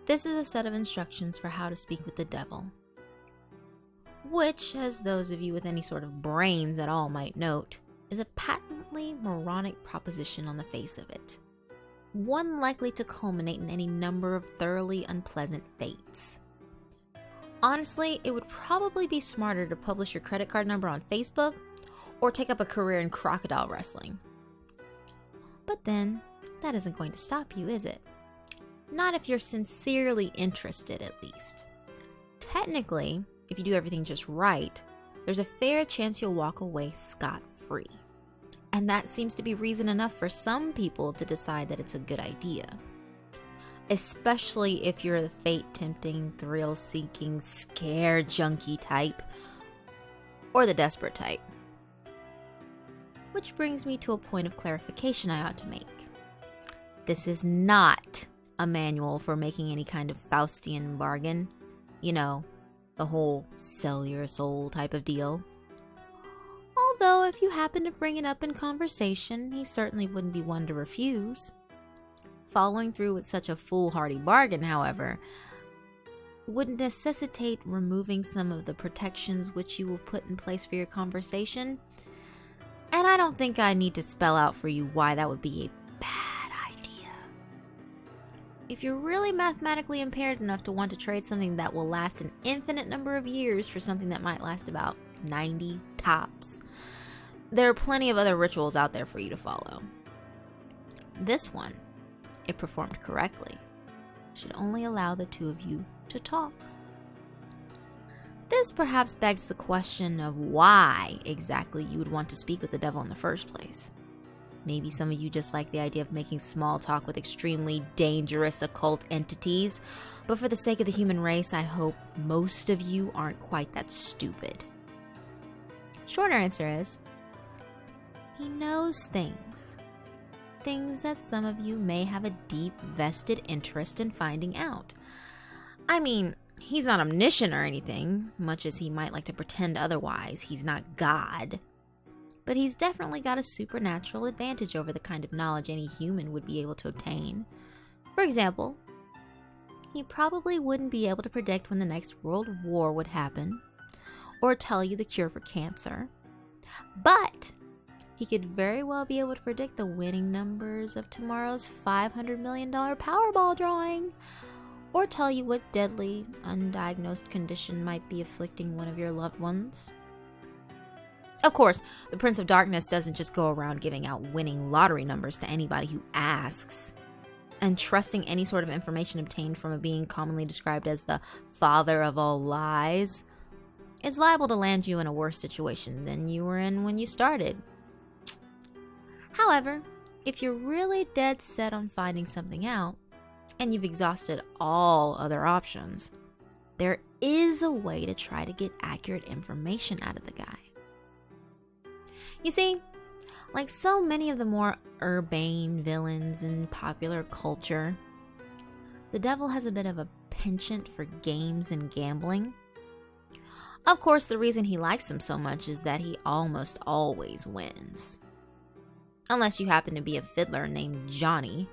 This is a set of instructions for how to speak with the devil, which, as those of you with any sort of brains at all might note, is a patently moronic proposition on the face of it. One likely to culminate in any number of thoroughly unpleasant fates. Honestly, it would probably be smarter to publish your credit card number on Facebook or take up a career in crocodile wrestling. But then, that isn't going to stop you, is it? Not if you're sincerely interested, at least. Technically, if you do everything just right, there's a fair chance you'll walk away scot-free. And that seems to be reason enough for some people to decide that it's a good idea. Especially if you're the fate-tempting, thrill-seeking, scare junkie type, or the desperate type. Which brings me to a point of clarification I ought to make. This is not a manual for making any kind of Faustian bargain. You know, the whole sell your soul type of deal. Although if you happen to bring it up in conversation, he certainly wouldn't be one to refuse. Following through with such a foolhardy bargain, however, would necessitate removing some of the protections which you will put in place for your conversation. And I don't think I need to spell out for you why that would be a bad idea. If you're really mathematically impaired enough to want to trade something that will last an infinite number of years for something that might last about 90 tops, there are plenty of other rituals out there for you to follow. This one, if performed correctly, should only allow the two of you to talk. This perhaps begs the question of why exactly you would want to speak with the devil in the first place. Maybe some of you just like the idea of making small talk with extremely dangerous occult entities, but for the sake of the human race, I hope most of you aren't quite that stupid. Shorter answer is, he knows things. Things that some of you may have a deep vested interest in finding out. I mean, he's not omniscient or anything, much as he might like to pretend otherwise. He's not God. But he's definitely got a supernatural advantage over the kind of knowledge any human would be able to obtain. For example, he probably wouldn't be able to predict when the next world war would happen, or tell you the cure for cancer. But he could very well be able to predict the winning numbers of tomorrow's $500 million Powerball drawing, or tell you what deadly, undiagnosed condition might be afflicting one of your loved ones. Of course, the Prince of Darkness doesn't just go around giving out winning lottery numbers to anybody who asks, and trusting any sort of information obtained from a being commonly described as the father of all lies is liable to land you in a worse situation than you were in when you started. However, if you're really dead set on finding something out, and you've exhausted all other options, there is a way to try to get accurate information out of the guy. You see, like so many of the more urbane villains in popular culture, the devil has a bit of a penchant for games and gambling. Of course, the reason he likes them so much is that he almost always wins. Unless you happen to be a fiddler named Johnny,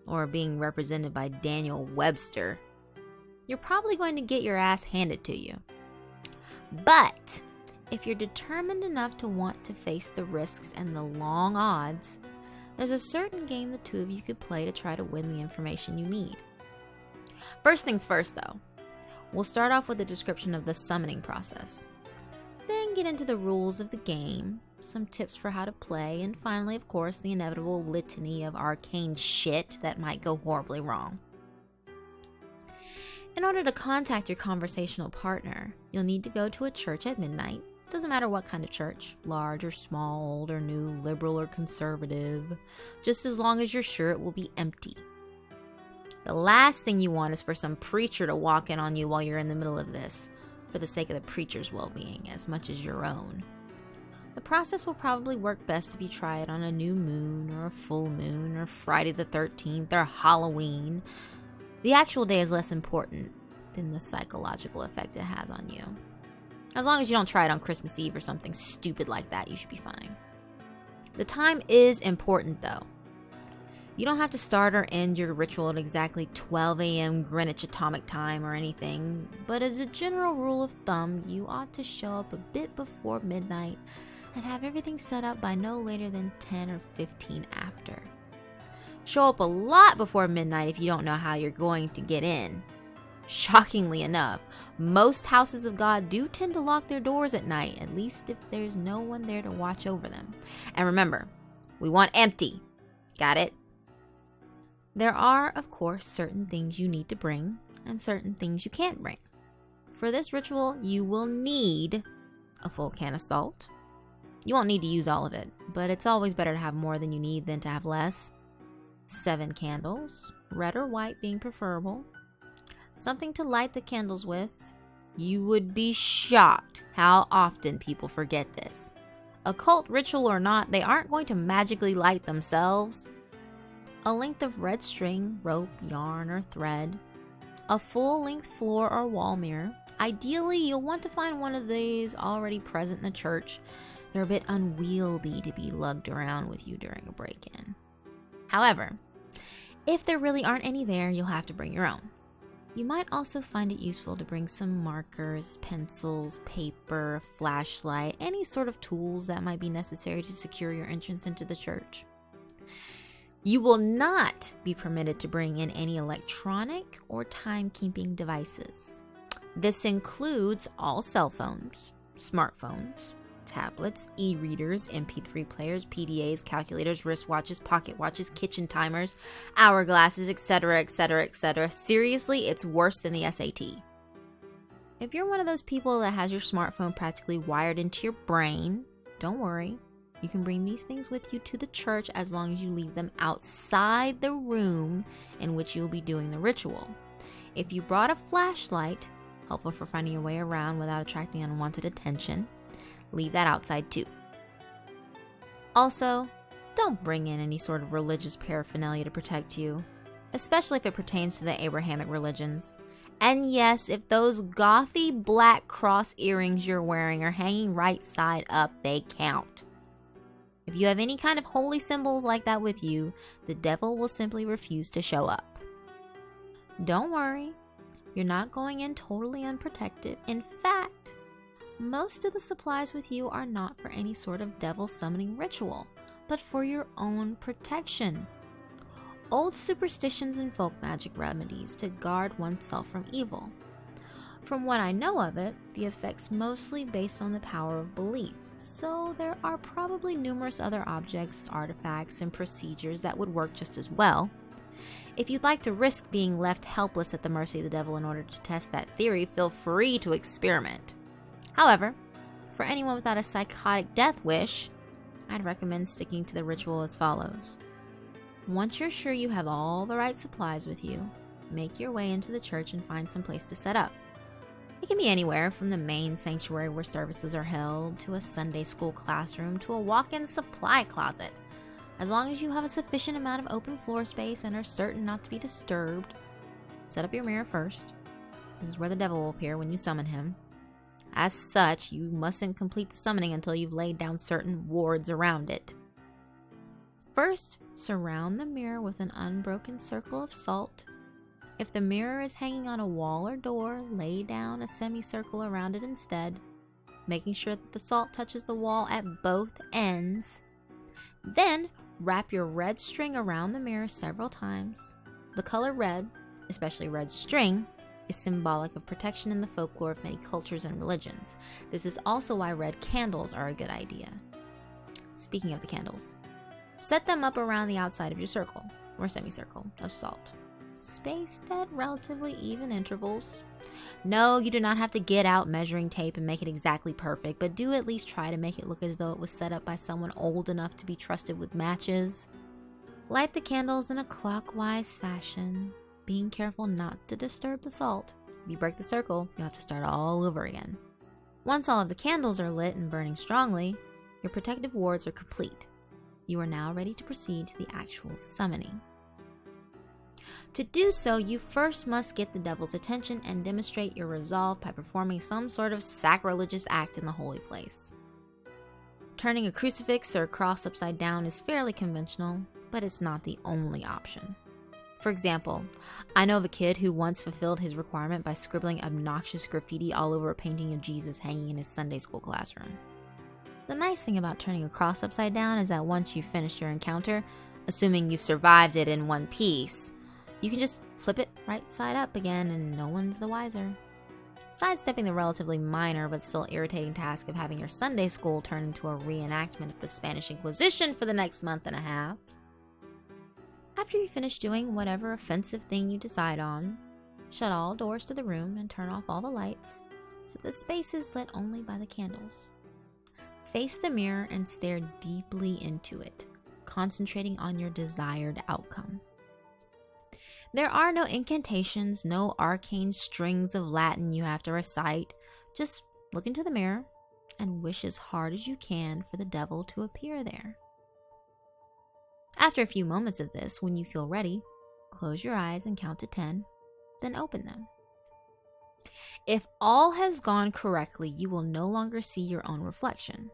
or being represented by Daniel Webster, you're probably going to get your ass handed to you. But if you're determined enough to want to face the risks and the long odds, there's a certain game the two of you could play to try to win the information you need. First things first, though. We'll start off with a description of the summoning process, then get into the rules of the game, some tips for how to play, and finally, of course, the inevitable litany of arcane shit that might go horribly wrong. In order to contact your conversational partner, you'll need to go to a church at midnight. Doesn't matter what kind of church, large or small, old or new, liberal or conservative, just as long as you're sure it will be empty. The last thing you want is for some preacher to walk in on you while you're in the middle of this, for the sake of the preacher's well-being as much as your own. The process will probably work best if you try it on a new moon or a full moon or Friday the 13th or Halloween. The actual day is less important than the psychological effect it has on you. As long as you don't try it on Christmas Eve or something stupid like that, you should be fine. The time is important though. You don't have to start or end your ritual at exactly 12 a.m. Greenwich Atomic Time or anything, but as a general rule of thumb, you ought to show up a bit before midnight and have everything set up by no later than 10 or 15 after. Show up a lot before midnight if you don't know how you're going to get in. Shockingly enough, most houses of God do tend to lock their doors at night, at least if there's no one there to watch over them. And remember, we want empty. Got it? There are, of course, certain things you need to bring and certain things you can't bring. For this ritual, you will need a full can of salt. You won't need to use all of it, but it's always better to have more than you need than to have less. 7 candles, red or white being preferable. Something to light the candles with. You would be shocked how often people forget this. Occult ritual or not, they aren't going to magically light themselves. A length of red string, rope, yarn, or thread. A full-length floor or wall mirror. Ideally, you'll want to find one of these already present in the church. They're a bit unwieldy to be lugged around with you during a break-in. However, if there really aren't any there, you'll have to bring your own. You might also find it useful to bring some markers, pencils, paper, a flashlight, any sort of tools that might be necessary to secure your entrance into the church. You will not be permitted to bring in any electronic or timekeeping devices. This includes all cell phones, smartphones, tablets, e-readers, MP3 players, PDAs, calculators, wristwatches, pocket watches, kitchen timers, hourglasses, etc., etc., etc. Seriously, it's worse than the SAT. If you're one of those people that has your smartphone practically wired into your brain, don't worry. You can bring these things with you to the church as long as you leave them outside the room in which you'll be doing the ritual. If you brought a flashlight, helpful for finding your way around without attracting unwanted attention, leave that outside too. Also, don't bring in any sort of religious paraphernalia to protect you, especially if it pertains to the Abrahamic religions. And yes, if those gothy black cross earrings you're wearing are hanging right side up, they count. If you have any kind of holy symbols like that with you, the devil will simply refuse to show up. Don't worry, you're not going in totally unprotected. In fact, most of the supplies with you are not for any sort of devil summoning ritual, but for your own protection. Old superstitions and folk magic remedies to guard oneself from evil. From what I know of it, the effect's mostly based on the power of belief, so there are probably numerous other objects, artifacts, and procedures that would work just as well. If you'd like to risk being left helpless at the mercy of the devil in order to test that theory, feel free to experiment. However, for anyone without a psychotic death wish, I'd recommend sticking to the ritual as follows. Once you're sure you have all the right supplies with you, make your way into the church and find some place to set up. It can be anywhere from the main sanctuary where services are held, to a Sunday school classroom, to a walk-in supply closet. As long as you have a sufficient amount of open floor space and are certain not to be disturbed, set up your mirror first. This is where the devil will appear when you summon him. As such, you mustn't complete the summoning until you've laid down certain wards around it. First, surround the mirror with an unbroken circle of salt. If the mirror is hanging on a wall or door, lay down a semicircle around it instead, making sure that the salt touches the wall at both ends. Then, wrap your red string around the mirror several times. The color red, especially red string, is symbolic of protection in the folklore of many cultures and religions. This is also why red candles are a good idea. Speaking of the candles, set them up around the outside of your circle, or semicircle, of salt, spaced at relatively even intervals. No, you do not have to get out measuring tape and make it exactly perfect, but do at least try to make it look as though it was set up by someone old enough to be trusted with matches. Light the candles in a clockwise fashion, being careful not to disturb the salt. If you break the circle, you'll have to start all over again. Once all of the candles are lit and burning strongly, your protective wards are complete. You are now ready to proceed to the actual summoning. To do so, you first must get the devil's attention and demonstrate your resolve by performing some sort of sacrilegious act in the holy place. Turning a crucifix or a cross upside down is fairly conventional, but it's not the only option. For example, I know of a kid who once fulfilled his requirement by scribbling obnoxious graffiti all over a painting of Jesus hanging in his Sunday school classroom. The nice thing about turning a cross upside down is that once you've finished your encounter, assuming you've survived it in one piece, you can just flip it right side up again and no one's the wiser. Sidestepping the relatively minor but still irritating task of having your Sunday school turn into a reenactment of the Spanish Inquisition for the next month and a half. After you finish doing whatever offensive thing you decide on, shut all doors to the room and turn off all the lights so the space is lit only by the candles. Face the mirror and stare deeply into it, concentrating on your desired outcome. There are no incantations, no arcane strings of Latin you have to recite. Just look into the mirror and wish as hard as you can for the devil to appear there. After a few moments of this, when you feel ready, close your eyes and count to 10, then open them. If all has gone correctly, you will no longer see your own reflection.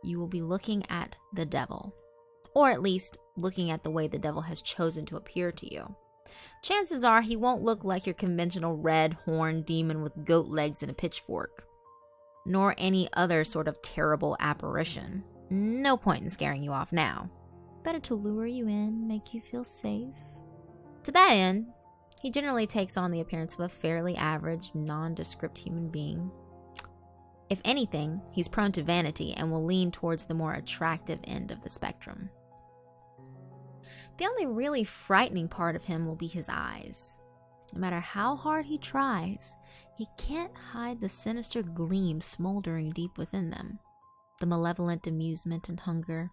You will be looking at the devil, or at least looking at the way the devil has chosen to appear to you. Chances are he won't look like your conventional red horned demon with goat legs and a pitchfork, nor any other sort of terrible apparition. No point in scaring you off now. Better to lure you in, make you feel safe. To that end, he generally takes on the appearance of a fairly average, nondescript human being. If anything, he's prone to vanity and will lean towards the more attractive end of the spectrum. The only really frightening part of him will be his eyes. No matter how hard he tries, he can't hide the sinister gleam smoldering deep within them. The malevolent amusement and hunger,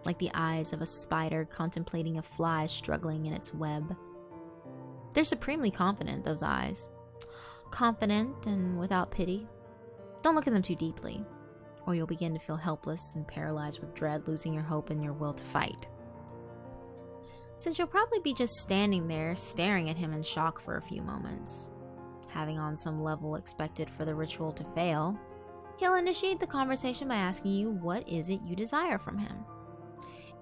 like the eyes of a spider contemplating a fly struggling in its web. They're supremely confident, those eyes. Confident and without pity. Don't look at them too deeply, or you'll begin to feel helpless and paralyzed with dread, losing your hope and your will to fight. Since you'll probably be just standing there staring at him in shock for a few moments, having on some level expected for the ritual to fail, he'll initiate the conversation by asking you what is it you desire from him.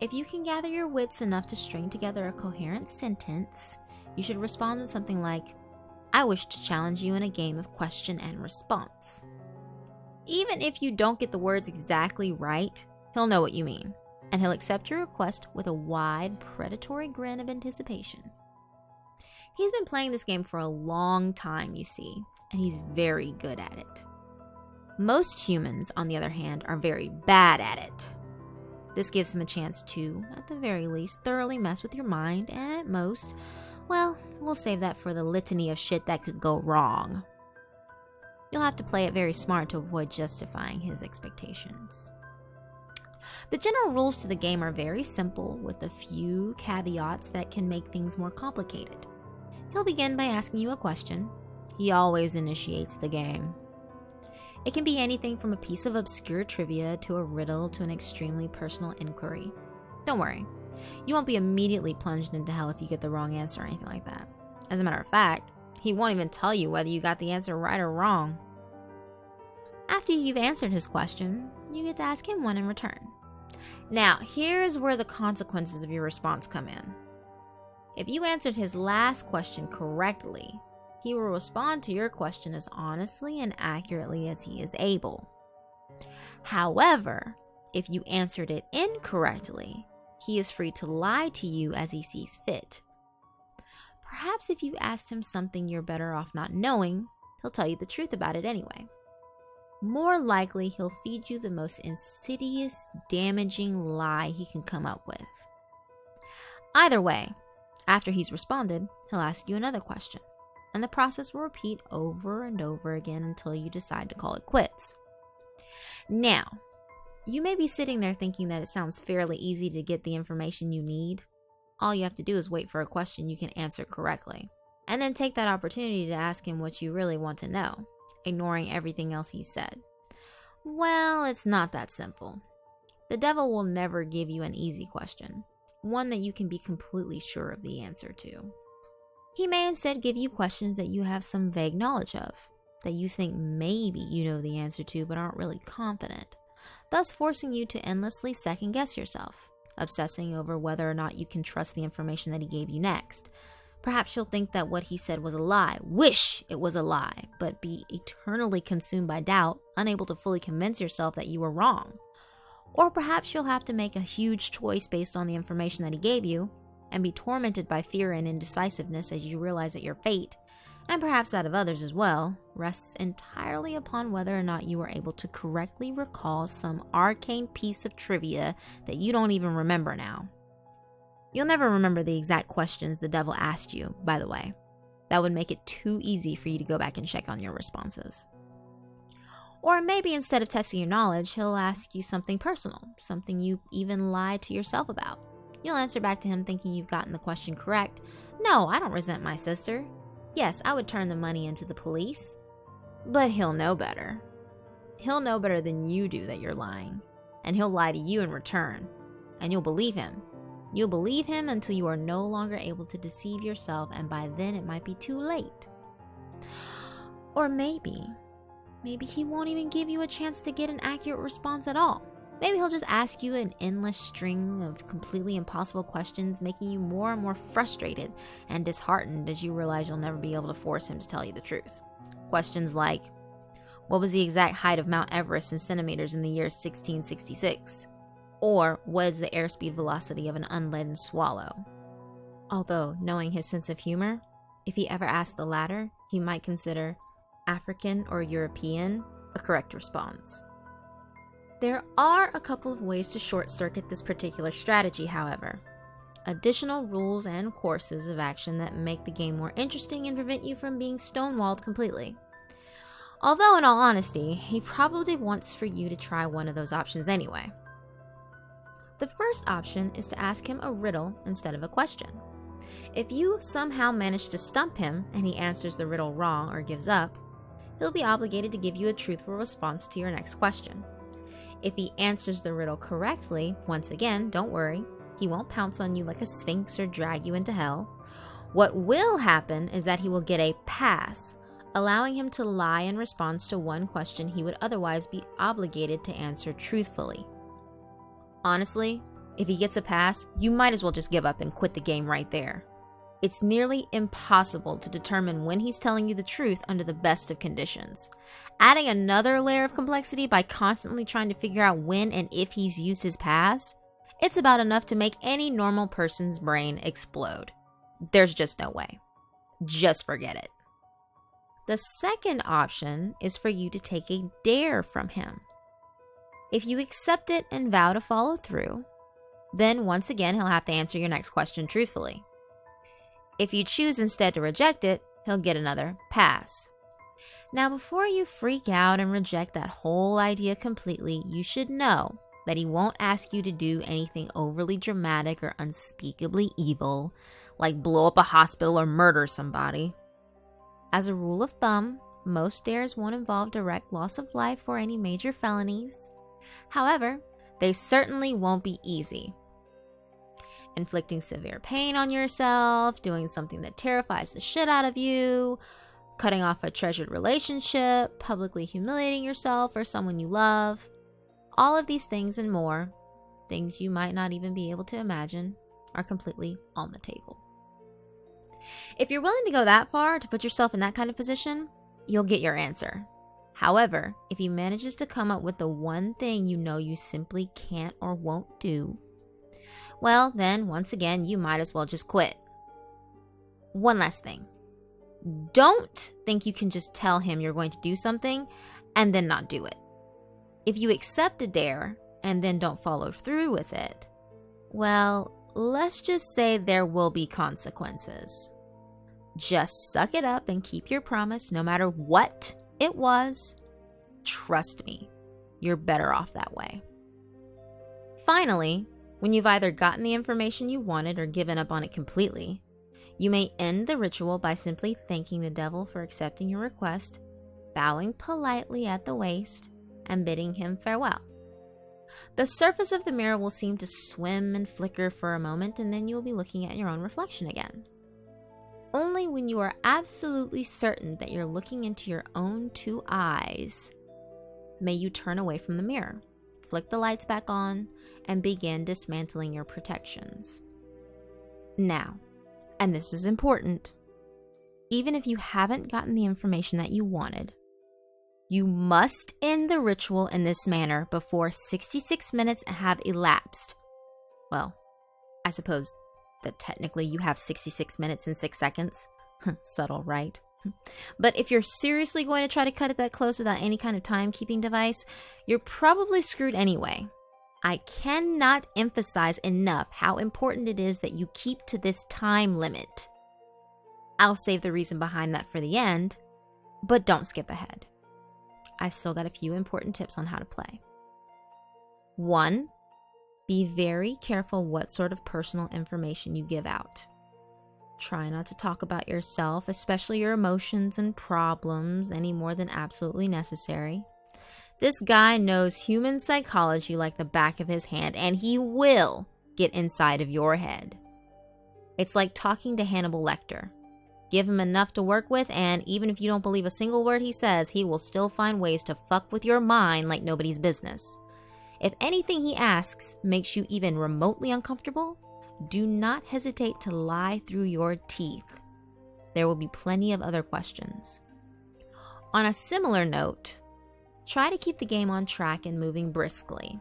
If you can gather your wits enough to string together a coherent sentence, you should respond with something like, "I wish to challenge you in a game of question and response." Even if you don't get the words exactly right, he'll know what you mean, and he'll accept your request with a wide, predatory grin of anticipation. He's been playing this game for a long time, you see, and he's very good at it. Most humans, on the other hand, are very bad at it. This gives him a chance to, at the very least, thoroughly mess with your mind, and at most, well, we'll save that for the litany of shit that could go wrong. You'll have to play it very smart to avoid justifying his expectations. The general rules to the game are very simple, with a few caveats that can make things more complicated. He'll begin by asking you a question. He always initiates the game. It can be anything from a piece of obscure trivia to a riddle to an extremely personal inquiry. Don't worry, you won't be immediately plunged into hell if you get the wrong answer or anything like that. As a matter of fact, he won't even tell you whether you got the answer right or wrong. After you've answered his question, you get to ask him one in return. Now, here's where the consequences of your response come in. If you answered his last question correctly, he will respond to your question as honestly and accurately as he is able. However, if you answered it incorrectly, he is free to lie to you as he sees fit. Perhaps if you asked him something you're better off not knowing, he'll tell you the truth about it anyway. More likely, he'll feed you the most insidious, damaging lie he can come up with. Either way, after he's responded, he'll ask you another question, and the process will repeat over and over again until you decide to call it quits. Now, you may be sitting there thinking that it sounds fairly easy to get the information you need. All you have to do is wait for a question you can answer correctly, and then take that opportunity to ask him what you really want to know, ignoring everything else he said. Well, it's not that simple. The devil will never give you an easy question, one that you can be completely sure of the answer to. He may instead give you questions that you have some vague knowledge of, that you think maybe you know the answer to but aren't really confident, thus forcing you to endlessly second guess yourself, obsessing over whether or not you can trust the information that he gave you next. Perhaps you'll think that what he said was a lie, wish it was a lie, but be eternally consumed by doubt, unable to fully convince yourself that you were wrong. Or perhaps you'll have to make a huge choice based on the information that he gave you, and be tormented by fear and indecisiveness as you realize that your fate, and perhaps that of others as well, rests entirely upon whether or not you were able to correctly recall some arcane piece of trivia that you don't even remember now. You'll never remember the exact questions the devil asked you, by the way. That would make it too easy for you to go back and check on your responses. Or maybe instead of testing your knowledge, he'll ask you something personal, something you even lied to yourself about. You'll answer back to him thinking you've gotten the question correct. No, I don't resent my sister. Yes, I would turn the money into the police. But he'll know better. He'll know better than you do that you're lying. And he'll lie to you in return. And you'll believe him. You'll believe him until you are no longer able to deceive yourself, and by then it might be too late. Or maybe he won't even give you a chance to get an accurate response at all. Maybe he'll just ask you an endless string of completely impossible questions, making you more and more frustrated and disheartened as you realize you'll never be able to force him to tell you the truth. Questions like, what was the exact height of Mount Everest in centimeters in the year 1666? Or what is the airspeed velocity of an unladen swallow? Although, knowing his sense of humor, if he ever asked the latter, he might consider African or European a correct response. There are a couple of ways to short-circuit this particular strategy, however. Additional rules and courses of action that make the game more interesting and prevent you from being stonewalled completely. Although, in all honesty, he probably wants for you to try one of those options anyway. The first option is to ask him a riddle instead of a question. If you somehow manage to stump him and he answers the riddle wrong or gives up, he'll be obligated to give you a truthful response to your next question. If he answers the riddle correctly, once again, don't worry, he won't pounce on you like a sphinx or drag you into hell. What will happen is that he will get a pass, allowing him to lie in response to one question he would otherwise be obligated to answer truthfully. Honestly, if he gets a pass, you might as well just give up and quit the game right there. It's nearly impossible to determine when he's telling you the truth under the best of conditions. Adding another layer of complexity by constantly trying to figure out when and if he's used his pass, it's about enough to make any normal person's brain explode. There's just no way. Just forget it. The second option is for you to take a dare from him. If you accept it and vow to follow through, then once again he'll have to answer your next question truthfully. If you choose instead to reject it, he'll get another pass. Now, before you freak out and reject that whole idea completely, you should know that he won't ask you to do anything overly dramatic or unspeakably evil, like blow up a hospital or murder somebody. As a rule of thumb, most dares won't involve direct loss of life or any major felonies. However, they certainly won't be easy. Inflicting severe pain on yourself, doing something that terrifies the shit out of you, cutting off a treasured relationship, publicly humiliating yourself or someone you love. All of these things and more, things you might not even be able to imagine, are completely on the table. If you're willing to go that far to put yourself in that kind of position, you'll get your answer. However, if he manages to come up with the one thing you know you simply can't or won't do, well, then, once again, you might as well just quit. One last thing. Don't think you can just tell him you're going to do something and then not do it. If you accept a dare and then don't follow through with it, well, let's just say there will be consequences. Just suck it up and keep your promise no matter what it was. Trust me, you're better off that way. Finally, when you've either gotten the information you wanted or given up on it completely, you may end the ritual by simply thanking the devil for accepting your request, bowing politely at the waist, and bidding him farewell. The surface of the mirror will seem to swim and flicker for a moment, and then you'll be looking at your own reflection again. Only when you are absolutely certain that you're looking into your own two eyes may you turn away from the mirror, flick the lights back on, and begin dismantling your protections. Now, and this is important, even if you haven't gotten the information that you wanted, you must end the ritual in this manner before 66 minutes have elapsed. Well, I suppose that technically you have 66 minutes and 6 seconds. Subtle, right? But if you're seriously going to try to cut it that close without any kind of timekeeping device, you're probably screwed anyway. I cannot emphasize enough how important it is that you keep to this time limit. I'll save the reason behind that for the end, but don't skip ahead. I've still got a few important tips on how to play. 1. Be very careful what sort of personal information you give out. Try not to talk about yourself, especially your emotions and problems, any more than absolutely necessary. This guy knows human psychology like the back of his hand, and he will get inside of your head. It's like talking to Hannibal Lecter. Give him enough to work with, and even if you don't believe a single word he says, he will still find ways to fuck with your mind like nobody's business. If anything he asks makes you even remotely uncomfortable, do not hesitate to lie through your teeth. There will be plenty of other questions. On a similar note, try to keep the game on track and moving briskly.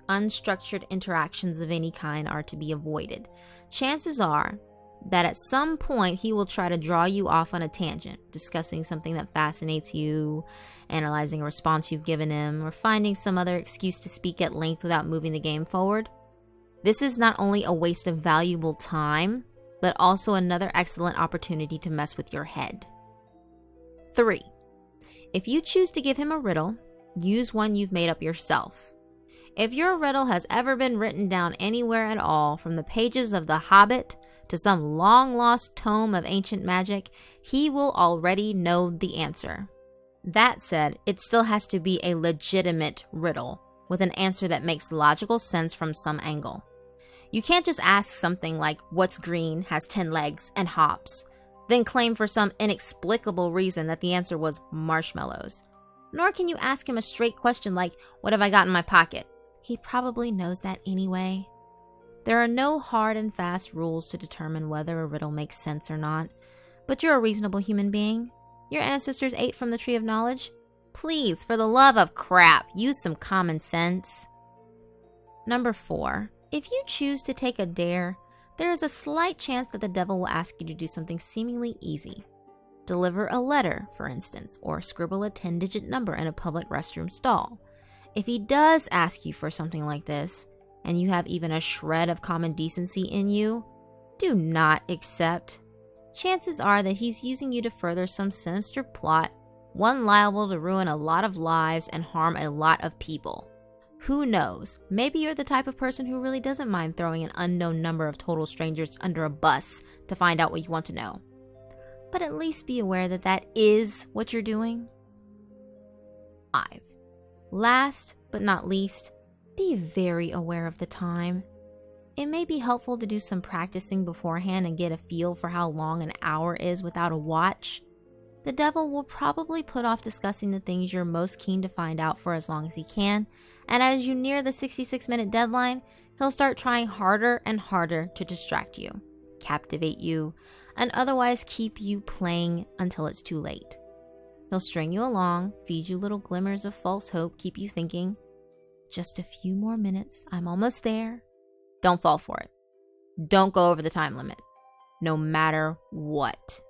Unstructured interactions of any kind are to be avoided. Chances are that at some point he will try to draw you off on a tangent, discussing something that fascinates you, analyzing a response you've given him, or finding some other excuse to speak at length without moving the game forward. This is not only a waste of valuable time, but also another excellent opportunity to mess with your head. 3. If you choose to give him a riddle, use one you've made up yourself. If your riddle has ever been written down anywhere at all, from the pages of The Hobbit to some long-lost tome of ancient magic, he will already know the answer. That said, it still has to be a legitimate riddle, with an answer that makes logical sense from some angle. You can't just ask something like, what's green, has 10 legs, and hops, then claim for some inexplicable reason that the answer was marshmallows. Nor can you ask him a straight question like, what have I got in my pocket? He probably knows that anyway. There are no hard and fast rules to determine whether a riddle makes sense or not, but you're a reasonable human being. Your ancestors ate from the tree of knowledge. Please, for the love of crap, use some common sense. Number 4, if you choose to take a dare, there is a slight chance that the devil will ask you to do something seemingly easy. Deliver a letter, for instance, or scribble a 10-digit number in a public restroom stall. If he does ask you for something like this, and you have even a shred of common decency in you, do not accept. Chances are that he's using you to further some sinister plot, one liable to ruin a lot of lives and harm a lot of people. Who knows? Maybe you're the type of person who really doesn't mind throwing an unknown number of total strangers under a bus to find out what you want to know. But at least be aware that that is what you're doing. 5. Last but not least, be very aware of the time. It may be helpful to do some practicing beforehand and get a feel for how long an hour is without a watch. The devil will probably put off discussing the things you're most keen to find out for as long as he can, and as you near the 66-minute deadline, he'll start trying harder and harder to distract you, captivate you, and otherwise keep you playing until it's too late. He'll string you along, feed you little glimmers of false hope, keep you thinking, just a few more minutes, I'm almost there. Don't fall for it. Don't go over the time limit, no matter what.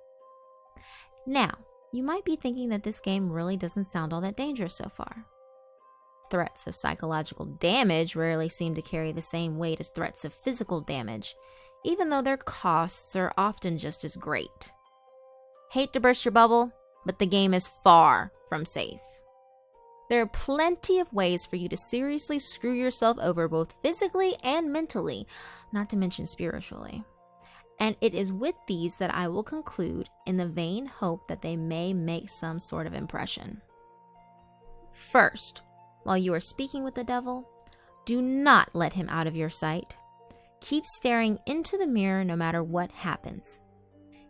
Now, you might be thinking that this game really doesn't sound all that dangerous so far. Threats of psychological damage rarely seem to carry the same weight as threats of physical damage, even though their costs are often just as great. Hate to burst your bubble, but the game is far from safe. There are plenty of ways for you to seriously screw yourself over both physically and mentally, not to mention spiritually. And it is with these that I will conclude in the vain hope that they may make some sort of impression. First, while you are speaking with the devil, do not let him out of your sight. Keep staring into the mirror no matter what happens.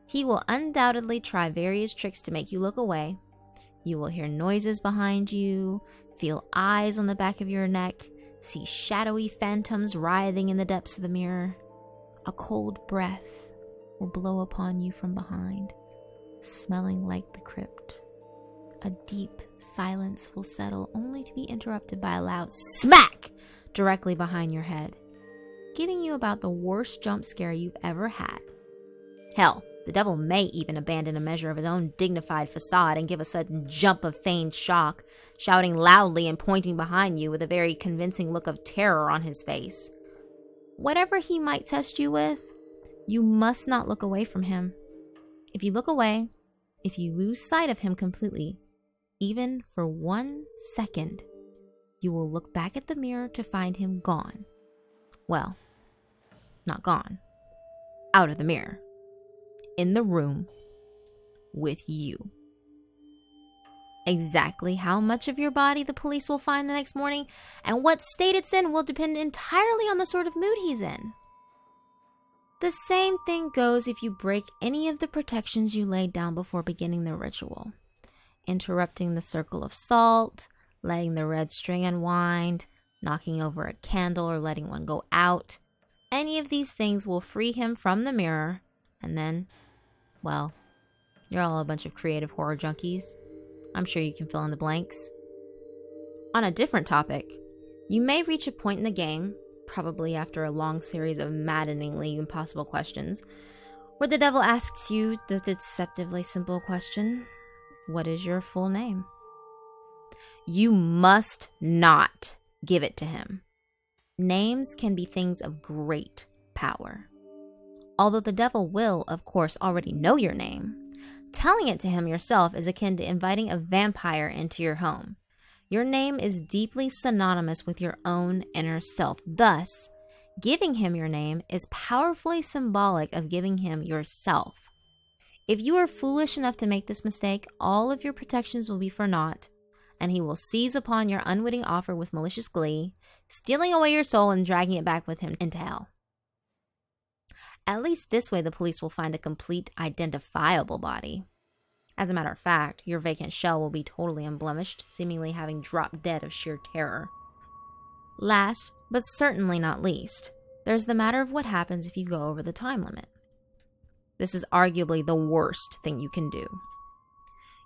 He will undoubtedly try various tricks to make you look away. You will hear noises behind you, feel eyes on the back of your neck, see shadowy phantoms writhing in the depths of the mirror. A cold breath will blow upon you from behind, smelling like the crypt. A deep silence will settle, only to be interrupted by a loud smack directly behind your head, giving you about the worst jump scare you've ever had. Hell, the devil may even abandon a measure of his own dignified facade and give a sudden jump of feigned shock, shouting loudly and pointing behind you with a very convincing look of terror on his face. Whatever he might test you with, you must not look away from him. If you look away, if you lose sight of him completely, even for 1 second, you will look back at the mirror to find him gone. Well, not gone. Out of the mirror. In the room. With you. Exactly how much of your body the police will find the next morning and what state it's in will depend entirely on the sort of mood he's in. The same thing goes if you break any of the protections you laid down before beginning the ritual. Interrupting the circle of salt, letting the red string unwind, knocking over a candle or letting one go out. Any of these things will free him from the mirror, and then, well, you're all a bunch of creative horror junkies. I'm sure you can fill in the blanks. On a different topic, you may reach a point in the game, probably after a long series of maddeningly impossible questions, where the devil asks you the deceptively simple question, what is your full name? You must not give it to him. Names can be things of great power. Although the devil will, of course, already know your name, telling it to him yourself is akin to inviting a vampire into your home. Your name is deeply synonymous with your own inner self. Thus, giving him your name is powerfully symbolic of giving him yourself. If you are foolish enough to make this mistake, all of your protections will be for naught, and he will seize upon your unwitting offer with malicious glee, stealing away your soul and dragging it back with him into hell. At least this way the police will find a complete, identifiable body. As a matter of fact, your vacant shell will be totally unblemished, seemingly having dropped dead of sheer terror. Last, but certainly not least, there's the matter of what happens if you go over the time limit. This is arguably the worst thing you can do.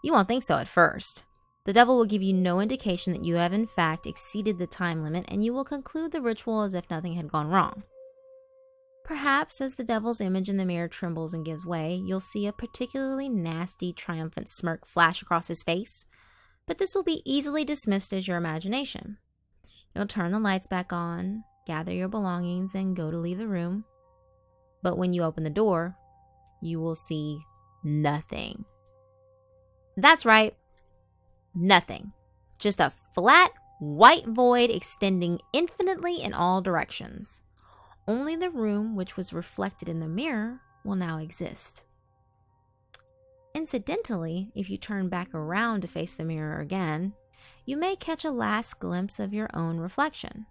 You won't think so at first. The devil will give you no indication that you have in fact exceeded the time limit, and you will conclude the ritual as if nothing had gone wrong. Perhaps as the devil's image in the mirror trembles and gives way, you'll see a particularly nasty, triumphant smirk flash across his face, but this will be easily dismissed as your imagination. You'll turn the lights back on, gather your belongings, and go to leave the room. But when you open the door, you will see nothing. That's right, nothing. Just a flat, white void extending infinitely in all directions. Only the room which was reflected in the mirror will now exist. Incidentally, if you turn back around to face the mirror again, you may catch a last glimpse of your own reflection.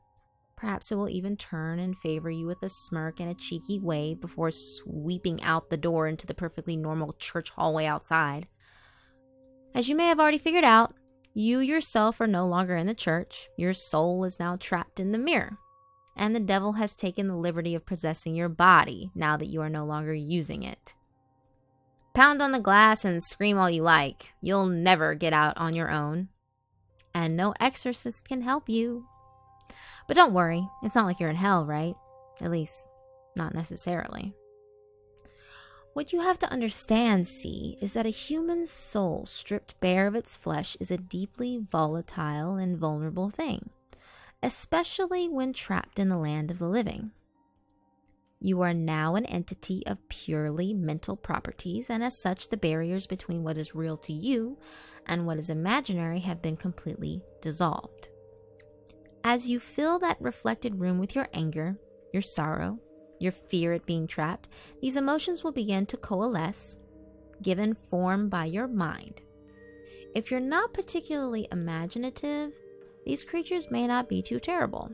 Perhaps it will even turn and favor you with a smirk and a cheeky wave before sweeping out the door into the perfectly normal church hallway outside. As you may have already figured out, you yourself are no longer in the church. Your soul is now trapped in the mirror. And the devil has taken the liberty of possessing your body now that you are no longer using it. Pound on the glass and scream all you like. You'll never get out on your own. And no exorcist can help you. But don't worry, it's not like you're in hell, right? At least, not necessarily. What you have to understand, see, is that a human soul stripped bare of its flesh is a deeply volatile and vulnerable thing, especially when trapped in the land of the living. You are now an entity of purely mental properties, and as such, the barriers between what is real to you and what is imaginary have been completely dissolved. As you fill that reflected room with your anger, your sorrow, your fear at being trapped, these emotions will begin to coalesce, given form by your mind. If you're not particularly imaginative, these creatures may not be too terrible,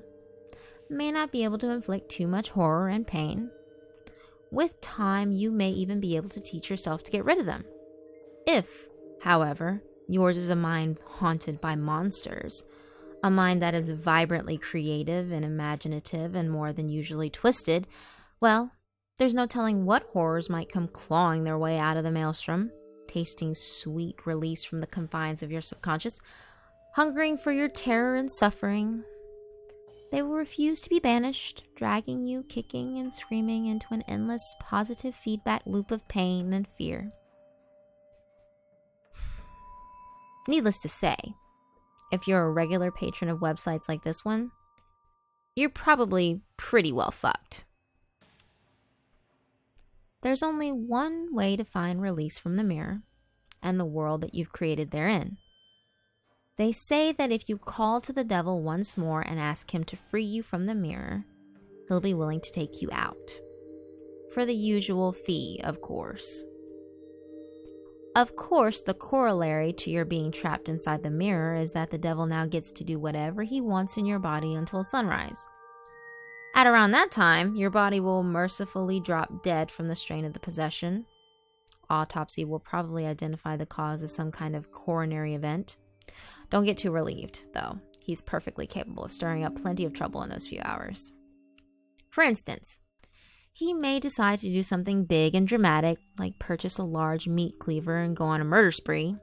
may not be able to inflict too much horror and pain. With time, you may even be able to teach yourself to get rid of them. If, however, yours is a mind haunted by monsters, a mind that is vibrantly creative and imaginative and more than usually twisted, well, there's no telling what horrors might come clawing their way out of the maelstrom, tasting sweet release from the confines of your subconscious, hungering for your terror and suffering. They will refuse to be banished, dragging you kicking and screaming into an endless positive feedback loop of pain and fear. Needless to say, if you're a regular patron of websites like this one, you're probably pretty well fucked. There's only one way to find release from the mirror and the world that you've created therein. They say that if you call to the devil once more and ask him to free you from the mirror, he'll be willing to take you out. For the usual fee, of course. Of course, the corollary to your being trapped inside the mirror is that the devil now gets to do whatever he wants in your body until sunrise. At around that time, your body will mercifully drop dead from the strain of the possession. Autopsy will probably identify the cause as some kind of coronary event. Don't get too relieved, though. He's perfectly capable of stirring up plenty of trouble in those few hours. For instance, he may decide to do something big and dramatic, like purchase a large meat cleaver and go on a murder spree,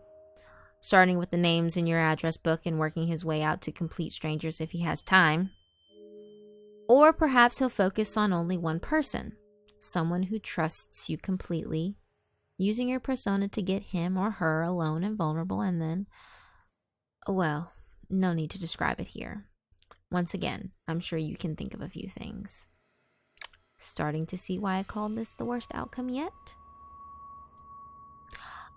starting with the names in your address book and working his way out to complete strangers if he has time. Or perhaps he'll focus on only one person, someone who trusts you completely, using your persona to get him or her alone and vulnerable, and then, well, no need to describe it here. Once again, I'm sure you can think of a few things. Starting to see why I called this the worst outcome yet?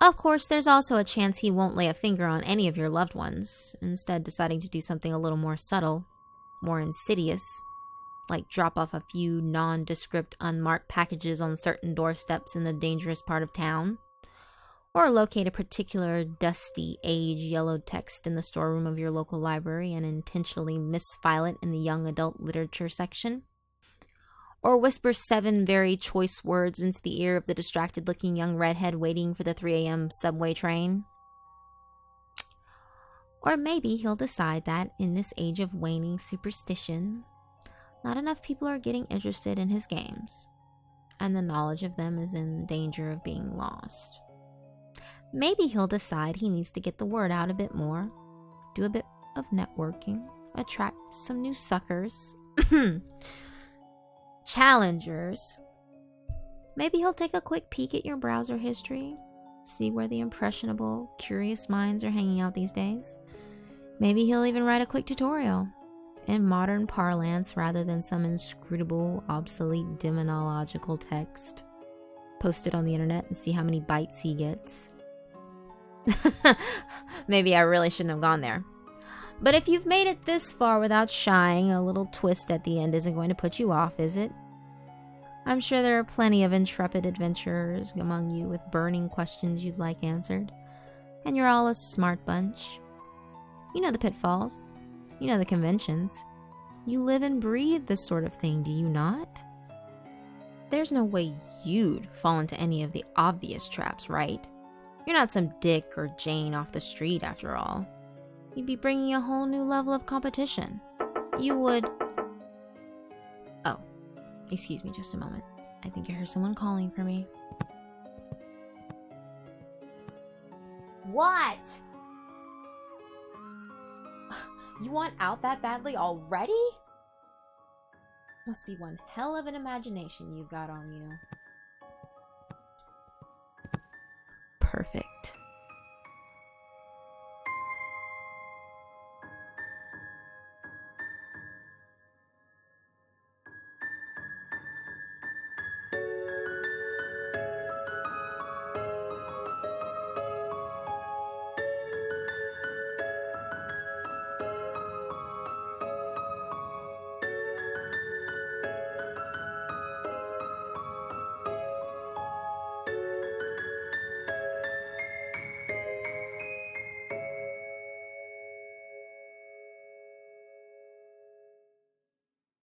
Of course, there's also a chance he won't lay a finger on any of your loved ones, instead deciding to do something a little more subtle, more insidious, like drop off a few nondescript unmarked packages on certain doorsteps in the dangerous part of town, or locate a particular dusty, age-yellowed text in the storeroom of your local library and intentionally misfile it in the young adult literature section, or whisper 7 very choice words into the ear of the distracted-looking young redhead waiting for the 3 a.m. subway train. Or maybe he'll decide that in this age of waning superstition, not enough people are getting interested in his games, and the knowledge of them is in danger of being lost. Maybe he'll decide he needs to get the word out a bit more, do a bit of networking, attract some new suckers, challengers. Maybe he'll take a quick peek at your browser history, see where the impressionable, curious minds are hanging out these days. Maybe he'll even write a quick tutorial in modern parlance rather than some inscrutable, obsolete demonological text. Post it on the internet and see how many bites he gets. Maybe I really shouldn't have gone there. But if you've made it this far without shying, a little twist at the end isn't going to put you off, is it? I'm sure there are plenty of intrepid adventurers among you with burning questions you'd like answered. And you're all a smart bunch. You know the pitfalls. You know the conventions. You live and breathe this sort of thing, do you not? There's no way you'd fall into any of the obvious traps, right? You're not some Dick or Jane off the street, after all. You'd be bringing a whole new level of competition. You would... Oh, excuse me just a moment. I think I hear someone calling for me. What? You want out that badly already? Must be one hell of an imagination you've got on you. Perfect.